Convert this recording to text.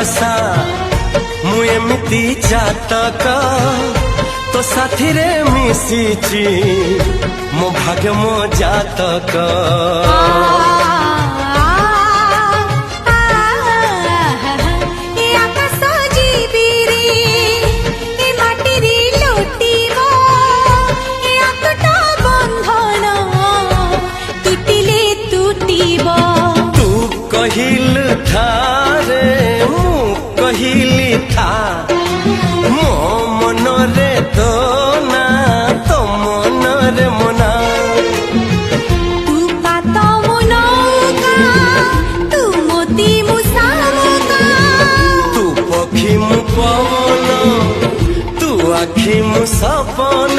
आशा मु एमती चातक तो साथी रे मिशिची मो भाग्य मो जातक कहिल था रे मु कहिली था मो मन रे तो ना तो मन रे मना तू पात मुनौका तू मोती मुसामुका तू पक्षी मु पवन तू आखि मु सपन